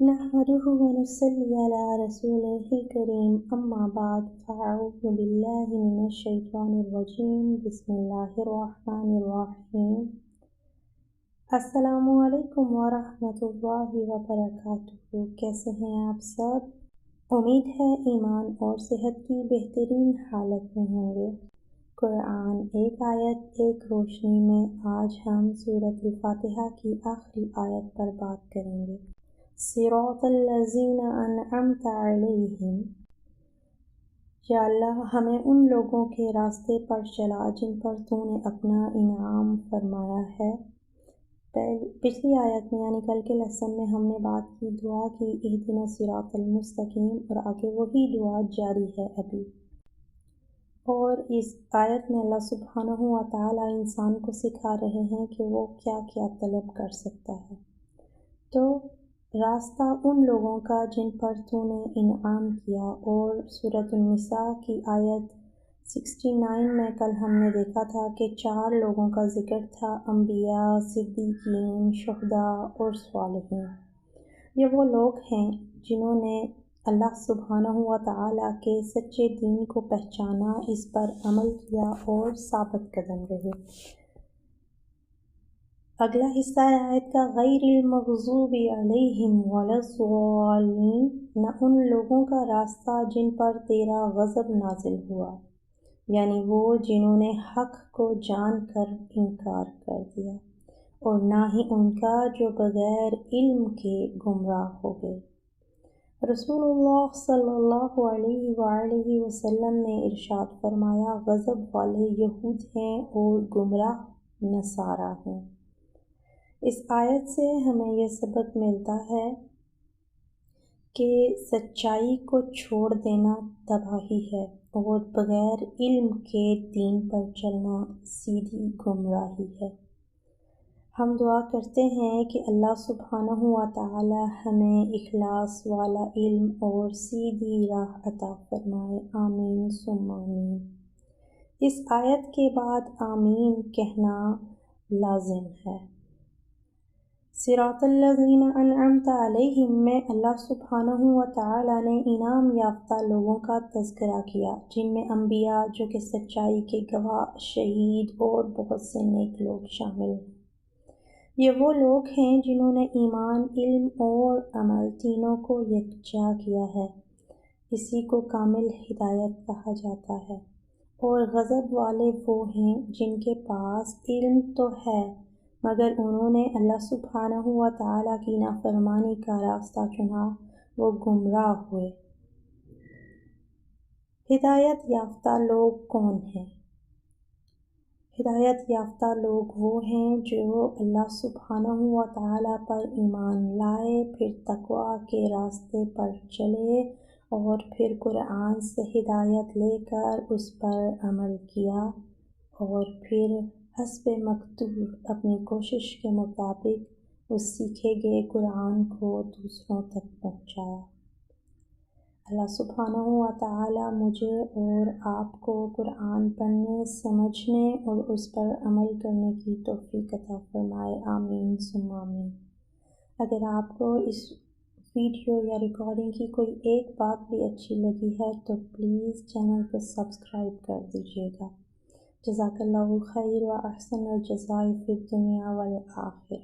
نحمده ونصلي على رسوله الكريم اما بعد فاعوذ بالله من الشیطان الرجیم بسم اللہ الرحمن الرحیم۔ السلام علیکم ورحمۃ اللہ وبرکاتہ۔ کیسے ہیں آپ سب؟ امید ہے ایمان اور صحت کی بہترین حالت میں ہوں گے۔ قرآن ایک آیت ایک روشنی میں آج ہم سورۃ الفاتحہ کی آخری آیت پر بات کریں گے۔ صراط الذین انعمت علیہم، یا اللہ ہمیں ان لوگوں کے راستے پر چلا جن پر تو نے اپنا انعام فرمایا ہے۔ پچھلی آیت میں یعنی کل کے لیسن میں ہم نے بات کی، دعا کی اہدنا الصراط المستقیم، اور آگے وہی دعا جاری ہے ابھی۔ اور اس آیت میں اللہ سبحانہ و تعالی انسان کو سکھا رہے ہیں کہ وہ کیا کیا طلب کر سکتا ہے۔ تو راستہ ان لوگوں کا جن پر تو نے انعام کیا، اور سورۃ النساء کی آیت 69 میں کل ہم نے دیکھا تھا کہ 4 لوگوں کا ذکر تھا، انبیاء، صدیقین، شہداء اور صالحین۔ یہ وہ لوگ ہیں جنہوں نے اللہ سبحانہ و تعالیٰ کے سچے دین کو پہچانا، اس پر عمل کیا اور ثابت قدم رہے۔ اگلا حصہ آیت کا غیر المغضوب علیہم ولا الضالین، نہ ان لوگوں کا راستہ جن پر تیرا غضب نازل ہوا، یعنی وہ جنہوں نے حق کو جان کر انکار کر دیا، اور نہ ہی ان کا جو بغیر علم کے گمراہ ہو گئے۔ رسول اللہ صلی اللہ علیہ وآلہ وسلم نے ارشاد فرمایا، غضب والے یہود ہیں اور گمراہ نصارہ ہیں۔ اس آیت سے ہمیں یہ سبق ملتا ہے کہ سچائی کو چھوڑ دینا تباہی ہے، اور بغیر علم کے دین پر چلنا سیدھی گمراہی ہے۔ ہم دعا کرتے ہیں کہ اللہ سبحانہ و تعالی ہمیں اخلاص والا علم اور سیدھی راہ عطا فرمائے، آمین ثم آمین۔ اس آیت کے بعد آمین کہنا لازم ہے۔ صراط الذین انعمت علیہم میں اللہ سبحانہ و تعالی نے انعام یافتہ لوگوں کا تذکرہ کیا، جن میں انبیاء جو کہ سچائی کے گواہ، شہید اور بہت سے نیک لوگ شامل ہیں۔ یہ وہ لوگ ہیں جنہوں نے ایمان، علم اور عمل تینوں کو یکجا کیا ہے، اسی کو کامل ہدایت کہا جاتا ہے۔ اور غضب والے وہ ہیں جن کے پاس علم تو ہے مگر انہوں نے اللہ سبحانہ و تعالیٰ کی نافرمانی کا راستہ چنا، وہ گمراہ ہوئے۔ ہدایت یافتہ لوگ کون ہیں؟ ہدایت یافتہ لوگ وہ ہیں جو اللہ سبحانہ و تعالیٰ پر ایمان لائے، پھر تقویٰ کے راستے پر چلے، اور پھر قرآن سے ہدایت لے کر اس پر عمل کیا، اور پھر حسب مقدور اپنی کوشش کے مطابق اس سیکھے گئے قرآن کو دوسروں تک پہنچایا۔ اللہ سبحانہ و تعالی مجھے اور آپ کو قرآن پڑھنے، سمجھنے اور اس پر عمل کرنے کی توفیق عطا فرمائے، آمین ثم آمین۔ اگر آپ کو اس ویڈیو یا ریکارڈنگ کی کوئی ایک بات بھی اچھی لگی ہے تو پلیز چینل کو سبسکرائب کر دیجیے گا۔ جزاک اللہ خیر و احسن الجزاء فی الدنیا والآخرہ۔